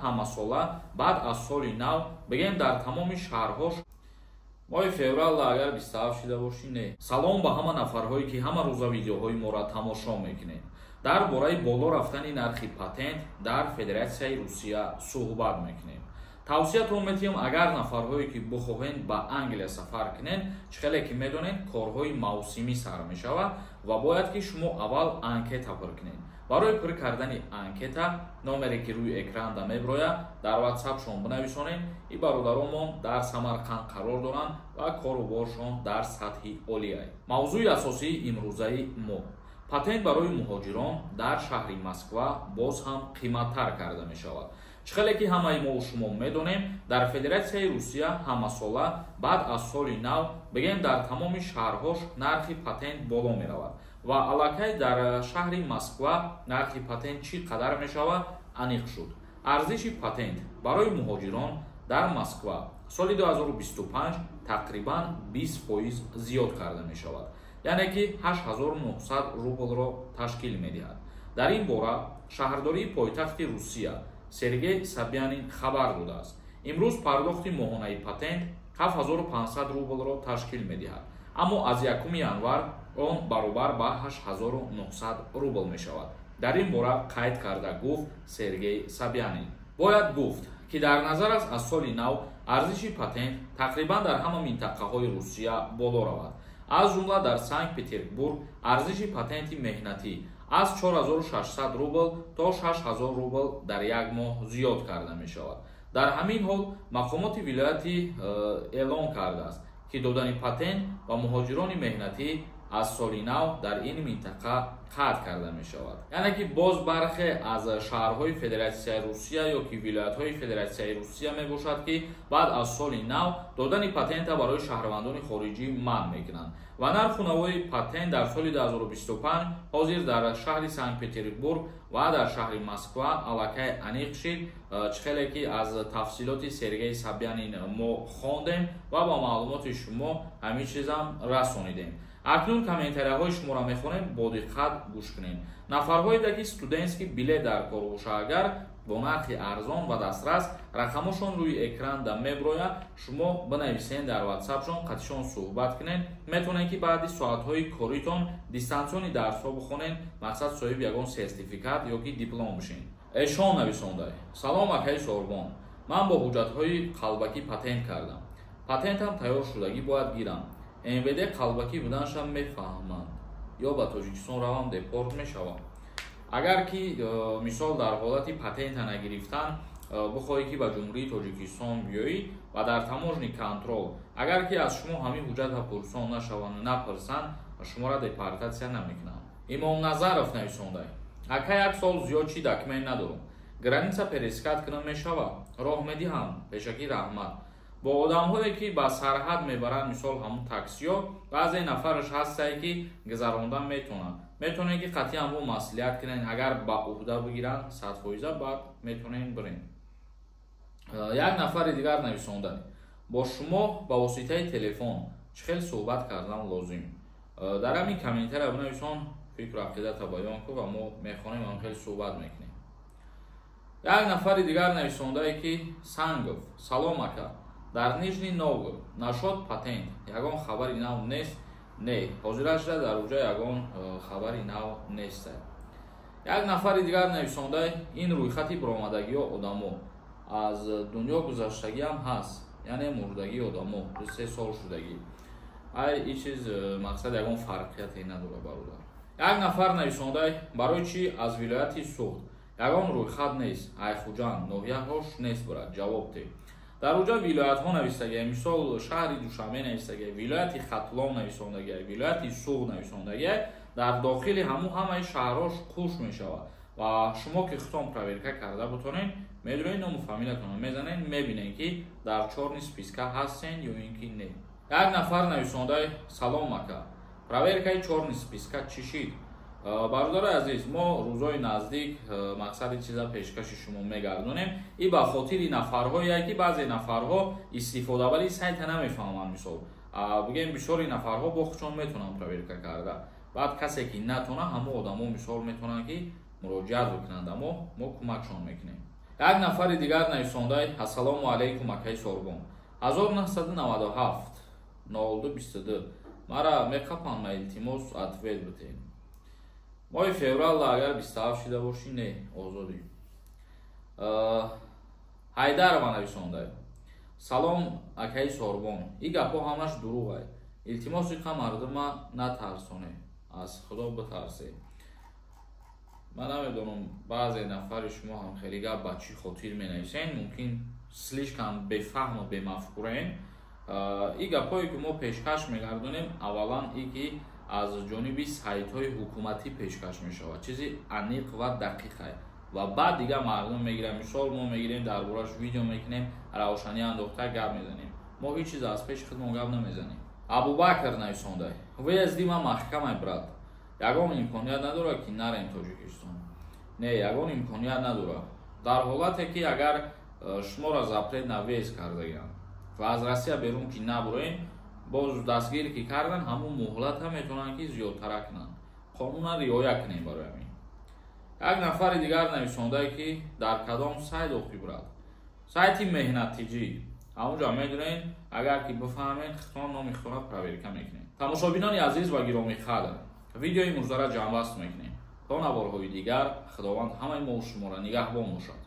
ҳамасола баъд аз соли нав бигем дар тамоми шаҳрҳо моҳи феврал агар 27 шида бошӣ не. Салом ба ҳама нафарҳое ки ҳама рӯза видеоҳои моро тамошо мекунед. Дар бораи боло рафтани нархи патент дар Федератсияи Русия суҳбат мекунем. Тавсиятон метиҳам агар нафарҳое ки бихоҳед ба Англия сафар кунед, чӣ хеле ки медонед корҳои мавсимӣ сар мешавад ва бояд ки шумо аввал анкета пур кунед. Барои пур кардани анкета номере ки рӯи экран меброяд дар WhatsApp-шон бинависонед. И бародаронмон дар Самарқанд қарор доранд ва кору боршон дар сатҳи олия. Мавзӯи асосии имрӯзаи мо патент барои муҳоҷирон дар шаҳри Москва боз ҳам қиматтар карда мешавад. Чӣ хеле ки ҳамаи мо шумо медонем, дар Федератсияи Русия ҳамасола баъд аз соли нав бигем дар тамоми шаҳрҳош нархи патент боло меравад ва аллакай дар шаҳри Москва нархи патент чӣ қадар мешавад аниқ шуд. Арзиши патент барои муҳоҷирон дар Москва соли 2025 тақрибан 20% зиёд карда мешавад, яъне ки 8900 рублро ташкил медиҳад. Дар ин бора шаҳрдории пойтахти Русия Сергей Собянин хабар додааст. Имрӯз пардохти моҳонаи патент 7500 рублро ташкил медиҳад, аммо аз 1 январ он баробар ба 8900 рубл мешавад. Дар ин бора қайд карда гуфт Сергей Собянин. Бояд гуфт ки дар назар аст аз соли нав арзиши патент тақрибан дар ҳама минтақаҳои Русия боло равад. Аз ҷумла дар Санкт-Петербург арзиши патенти меҳнатӣ аз 4600 рубл то 6000 рубл дар як моҳ зиёд карда мешавад. Дар ҳамин ҳол мақомоти вилоятӣ эълон кардааст ки додани патент ба муҳоҷирони меҳнатӣ аз соли нав дар ин минтақа қатъ карда мешавад. Яъне ки боз бархе аз шаҳрҳои Федератсияи Русия ё ки вилоятҳои Федератсияи Русия мебошад ки баъд аз соли нав додани патента барои шаҳрвандони хориҷӣ манъ мекунанд ва нарху навои патент дар соли 2025 ҳозир дар шаҳри Санкт-Петербург ва дар шаҳри Москва аллакай аниқ шид. Чӣ хеле ки аз тафсилоти Сергей Собянин мо хондем ва ба маълумоти шумо ҳамин чизам расонидем. Акнун комментарияҳои шуморо мехонем, бо диққат гӯш кунем. Нафарҳое ки студентский билет дар кор бошад, бо нархи арзон ва дастрас рақамошон рӯи экран меброяд, шумо бинависен дар WhatsApp-шон қатишон суҳбат кунед. Метавонед ки баъди соатҳои коритон дистансиони дарсҳо бихонед, мақсад соҳиби ягон сертификат ё ки диплом бишед. Эшон нависонда: салом акаи Сорбон, ман бо ҳуҷҷатҳои қалбакӣ патент кардам. Патентам тайёр шудагӣ бояд гирам. МВД қалбакӣ буданашам мефаҳманд ё ба Тоҷикистон равам депорт мешавам. Агар ки мисол дар ҳолати патента нагирифтан бихоҳӣ ки ба ҷумҳурии Тоҷикистон биёӣ ва дар таможни контрол агар ки аз шумо ҳамин ҳуҷҷата пурсон нашаванд напурсанд, шуморо депортатсия намекунанд. Имом Назаров нависонда: акай 1 сол зиёд чӣ документ надорам. Граница перескат кунам мешавад? Роҳ медиҳам? Пешакӣ раҳмат. Бо одамҳое ки ба сарҳад мебаранд, мисол ҳамун таксиё, баъзе нафараш ҳастае ки гузарондан метавонанд. Метавонед ки қатъиан бо маслиҳат кунед, агар ба уҳда бигиранд 100% баъд метавонед биред. Як нафари дигар нависонда: бо шумо ба воситаи телефон чӣ хел суҳбат кардан лозим? Дар ҳамин комментария бинависон, фикру ақидата баён кун ва мо мехонем ҳам хел суҳбат мекунем. Як нафари дигар нависондае ки Сангов: салом ака, дар Нижний Новгород нашод патент ягон хабари нав нест? Не, ҳозирашда дар уҷа ягон хабари нав нест. Як нафари дигар нависонда: ин рӯйхати баромадагиҳо одамо аз дунё гузаштагӣ ҳам ҳаст, яъне мурдагии одамо 2-3 сол шудагӣ. Ай ин чиз мақсад ягон фарқияте надорад бародар. Як нафар нависонда: барои чӣ аз вилояти Суғд ягон рӯйхат нест? Айхуҷанд ноҳияҳош нест бурад. Ҷавоб де. Дар уҷа вилоятҳо нависагия, мисол шаҳри Душанбе нависагия, вилояти Хатлон нависондагия, вилояти Суғд нависондагия, дар дохили ҳамаи шаҳрҳош қуш мешавад ва шумо ки хутон проверка карда бутонед, медонед ному фамилиятонро мезанед, мебинед ки дар чорни списка ҳастен ё ин ки не. Як нафар нависонда: салом ака, проверкаи чорни списка чӣ шид? Бародари азиз, мо рӯзои наздик мақсади чиза пешкаши шумо мегардонем. И ба хотири нафарҳое ки баъзе нафарҳо истифода вали сайта намефаҳманд, мисол бигем бисёри нафарҳо бо худшон метавонанд проверка карда. Баъд касе ки натавона ҳамон одамо мисол метавонанд ки муроҷиат бикунанд, аммо мо кӯмакшон мекунем. як нафари дигар нависондаи ассалому алайкум акаи Сорбон 1997 0222 мара мехапанма илтимос ответ битен моҳи февралда агар 27 шида бошӣ не озодӣ ҳайдарова нависондаи салом акаи Сорбон и гапҳо ҳамаш дурӯғай илтимоси қа мардума натарсоне аз худо битарсе ман намедонам баъзе нафари шумо ҳам хеле гап ба чӣ хотир менависен мумкин слишкам бефаҳму бемафкурен и гапҳое ки мо пешкаш мегардонем аввалан и ки аз ҷониби сайтҳои ҳукуматӣ пешкаш мешавад чизи аниқ ва дақиқай ва баъд дигар мардум мегирад мисол мо мегирем дар бораш видео мекунем равшанӣ андохта гап мезанем мо ҳеҷ чиз аз пеши худмон гап намезанем абубакр нависондай выезди ма маҳкамай брат ягон имконият надорад ки нарем тоҷикистон не ягон имконият надорад дар ҳолате ки агар шуморо запрет на въезд кардагианд ва аз Россия берун ки набурен боз дастгир ки кардан ҳамун муҳлата метавонанд ки зиёдтара кунанд қонуна риоя кунем барои ҳамин як нафари дигар нависондай ки дар кадом сайт охи брат сайти меҳнатиҷӣ ҳамунҷа медонен агар ки бифаҳмед хитон номи худро проверка мекунем тамошобинони азиз ва гиромиқадр видеои имрӯзара ҷамъбаст мекунем то навборҳои дигар худованд ҳамаи мо шуморо нигаҳбон бошад.